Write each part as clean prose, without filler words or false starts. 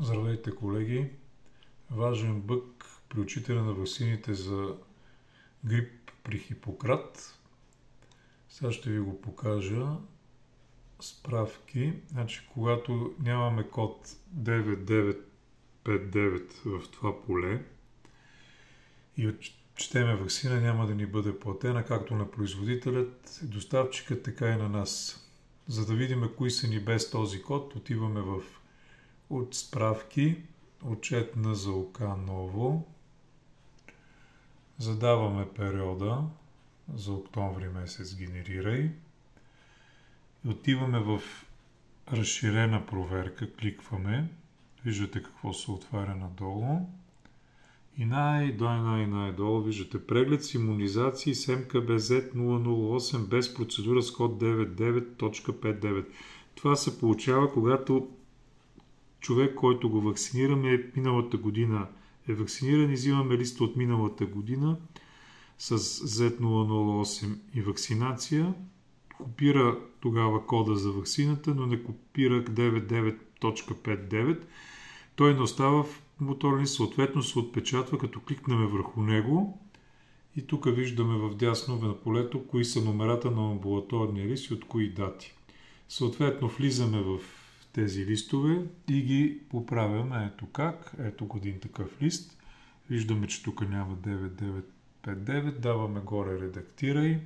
Здравейте, колеги! Важен бък при отчитане на ваксините за грип при Хипократ. Сега ще ви го покажа. Справки. Значи, когато нямаме код 9959 в това поле и отчетеме ваксина, няма да ни бъде платена както на производителят и доставчикът, така и на нас. За да видим кои са ни без този код, отиваме в от справки, отчет на ЗОК ново, задаваме периода за октомври месец, генерирай, и отиваме в разширена проверка, кликваме, виждате какво се отваря надолу и най-долу виждате преглед с имунизации с МКБЗ-008 без процедура с код 99.59. Това се получава, когато човек, който го вакцинираме миналата година е вакциниран и взимаме листа от миналата година с Z008 и вакцинация, копира тогава кода за вакцината, но не копира 99.59. Той не остава в моторен, съответно се отпечатва, като кликнем върху него и тук виждаме в дясно на полето кои са номерата на амбулаторния лист и от кои дати. Съответно влизаме в тези листове и ги поправяме. Ето как. Ето един такъв лист. Виждаме, че тук няма 9959. Даваме горе редактирай.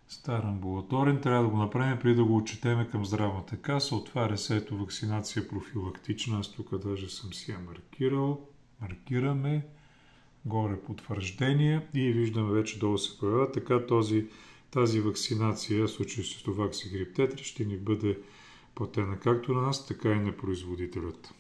Стар амбулаторен. Трябва да го направим преди да го отчетеме към здравната каса. Отваря се ето вакцинация профилактична. Аз тук даже съм си я маркирал. Маркираме. Горе потвърждение и виждаме вече долу се появява. Така тази вакцинация, в случай с Вакси Грип Тетри, ще ни бъде платена както на нас, така и на производителят.